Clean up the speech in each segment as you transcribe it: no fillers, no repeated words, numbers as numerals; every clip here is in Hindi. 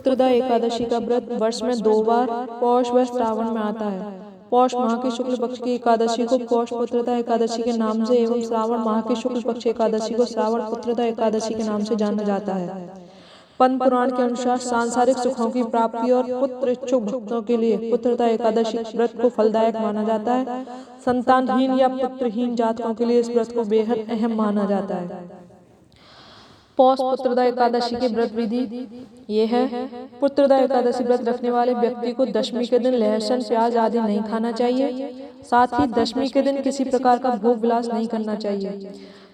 पुत्रदा एकादशी का व्रत वर्ष में 2 बार पौष व श्रावण में आता है। पौष माह के शुक्ल पक्ष की एकादशी को पौष पुत्रदा एकादशी के नाम से एवं श्रावण माह के शुक्ल पक्ष एकादशी को श्रावण पुत्रदा एकादशी के नाम से जाना जाता है। पद्म पुराण के अनुसार सांसारिक सुखों की प्राप्ति और पुत्र इच्छुक भक्तों के लिए पुत्रदा एकादशी व्रत को फलदायक माना जाता है। संतानहीन या पुत्रहीन जातकों के लिए इस व्रत को बेहद अहम माना जाता है। पौष पुत्रदा एकादशी की व्रत विधि ये है। पुत्रदा एकादशी व्रत रखने वाले व्यक्ति को दशमी के दिन लहसुन प्याज आदि नहीं खाना चाहिए। साथ ही दशमी के दिन किसी प्रकार का भोग विलास नहीं करना चाहिए।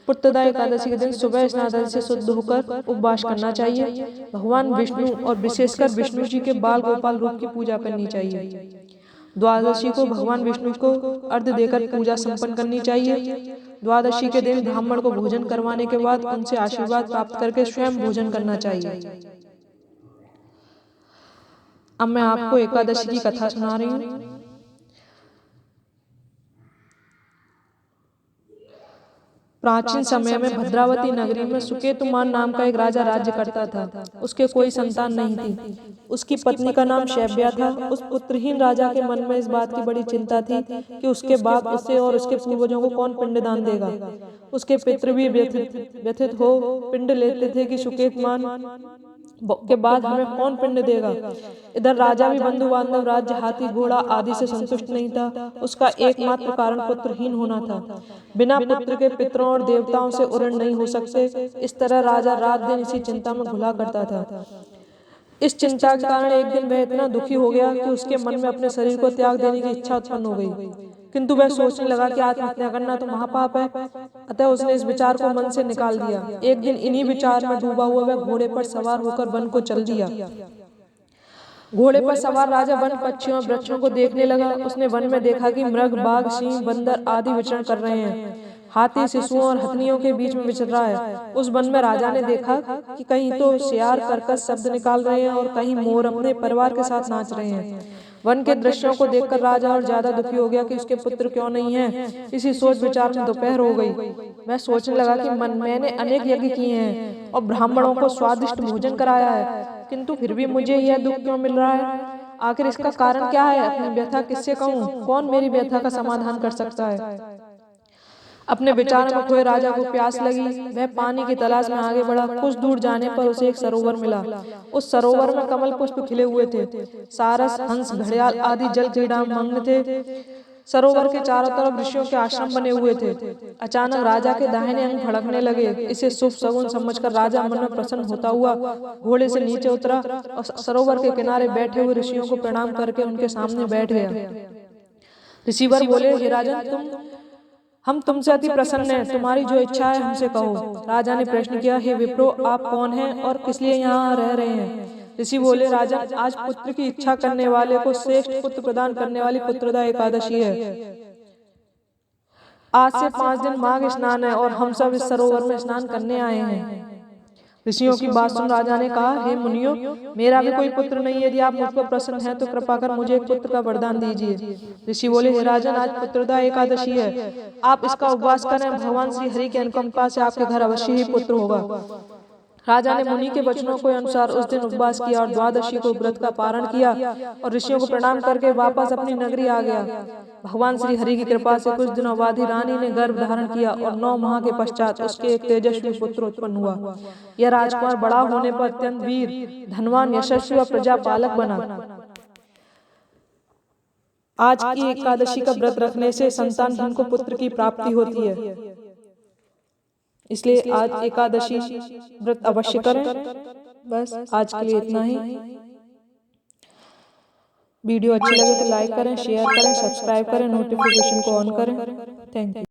पुत्रदा एकादशी के दिन सुबह स्नान आदि से शुद्ध होकर उपवास करना चाहिए। भगवान विष्णु और विशेषकर विष्णु जी के बाल गोपाल रूप की पूजा करनी चाहिए। द्वादशी को भगवान विष्णु को अर्घ्य देकर पूजा संपन्न करनी चाहिए। द्वादशी के दिन ब्राह्मण को भोजन करवाने के बाद उनसे आशीर्वाद प्राप्त करके स्वयं भोजन करना चाहिए। अब मैं आपको एकादशी की कथा सुना रही हूँ। प्राचीन समय में भद्रावती नगरी में सुकेतुमान नाम का एक राजा राज्य करता था। उसके कोई संतान नहीं थी। उसकी पत्नी का नाम शैब्या था। उस पुत्रहीन राजा के मन में इस बात की बड़ी चिंता थी कि उसके बाद उसे और उसके पूर्वजों को कौन पिंडदान देगा। उसके पितृ भी व्यथित हो पिंड लेते थे कि सुकेतुमान के बाद हमें कौन पिंड देगा। इधर राजा भी बंधु बांधव राज्य हाथी घोड़ा आदि से संतुष्ट नहीं था। उसका एकमात्र कारण पुत्रहीन होना था। बिना पुत्र के पितरों और देवताओं से उरण नहीं हो सकते। इस तरह राजा रात दिन इसी चिंता में घुला करता था। इस चिंता के कारण एक दिन वह इतना दुखी हो गया कि उसके मन में अपने शरीर को त्याग देने की इच्छा उत्पन्न हो गई। किंतु वह सोचने लगा कि आत्महत्या करना तो महापाप है। अतः उसने इस विचार को मन से निकाल दिया। एक दिन इन्हीं विचार में डूबा हुआ वह घोड़े पर सवार होकर वन को चल दिया। घोड़े पर सवार राजा वन पक्षियों और वृक्षों को देखने लगा। उसने वन में देखा कि मृग बाघ सिंह बंदर आदि विचरण कर रहे हैं। हाथी शिशुओं और हथनियों के बीच में विचर रहा है। उस वन में राजा ने देखा कि कहीं तो सियार कर्कश शब्द निकाल रहे हैं और कहीं मोर अपने परिवार के साथ नाच रहे हैं। वन के दृश्यों को देखकर राजा और ज्यादा दुखी हो गया कि उसके पुत्र क्यों नहीं है। इसी सोच विचार में दोपहर हो गई। वह सोचने लगा कि मैंने अनेक यज्ञ किए हैं और ब्राह्मणों को स्वादिष्ट भोजन कराया है, किंतु फिर भी मुझे यह दुख क्यों मिल रहा है। आखिर इसका कारण क्या है। अपनी व्यथा किससे कहूँ। कौन मेरी व्यथा का समाधान कर सकता है। अपने विचार में खोए राजा को प्यास लगी। वह पानी की तलाश में आगे बढ़ा। कुछ दूर जाने पर उसे एक सरोवर मिला। उस सरोवर में कमल पुष्प खिले हुए थे। सारस हंस घड़ियाल आदि जल क्रीड़ा मग्न थे। सरोवर के चारों तरफ ऋषियों के आश्रम बने हुए थे। अचानक राजा के दाहिने अंग फड़कने लगे। इसे शुभ शगुन समझकर राजा मन में प्रसन्न होता हुआ घोड़े से नीचे उतरा और सरोवर के किनारे बैठे हुए ऋषियों को प्रणाम करके उनके सामने बैठ गया। ऋषिवर बोले, हे राजन, हम तुमसे अति प्रसन्न हैं। तुम्हारी जो इच्छा है हमसे कहो। राजा ने प्रश्न किया, हे विप्रो, आप कौन हैं और किस लिए यहाँ रह रहे हैं। ऋषि बोले, राजन, आज पुत्र की इच्छा करने वाले को श्रेष्ठ पुत्र प्रदान करने वाली पुत्रदा एकादशी है। आज से 5 दिन माघ स्नान है और हम सब इस सरोवर में स्नान करने आए हैं। ऋषियों की बात सुन राजा ने कहा, हे मुनियों, मेरा भी कोई पुत्र नहीं। यदि आप मुझ पर प्रसन्न हैं तो कृपा कर मुझे एक पुत्र का वरदान दीजिए। ऋषि बोले, हे राजन, आज पुत्रदा एकादशी है। आप इसका उपवास करें। भगवान श्री हरि की अनुकंपा से आपके घर अवश्य ही पुत्र होगा। राजा ने मुनि के वचनों के अनुसार उस दिन उपवास किया और द्वादशी को व्रत का पारण किया और ऋषियों को प्रणाम करके वापस अपनी नगरी आ गया। भगवान श्री हरि की कृपा से कुछ दिनों बाद ही रानी ने गर्भ धारण किया और 9 माह के पश्चात उसके एक तेजस्वी पुत्र उत्पन्न हुआ। यह राजकुमार बड़ा होने पर अत्यंत वीर, धनवान, यशस्वी और प्रजापालक बना। आज की एकादशी का व्रत रखने से संतानहीन को पुत्र की प्राप्ति होती है। इसलिए आज एकादशी व्रत अवश्य करें। बस आज के लिए इतना ही। वीडियो अच्छी लगे तो लाइक करें, शेयर करें, सब्सक्राइब करें, नोटिफिकेशन को ऑन करें। Thank you.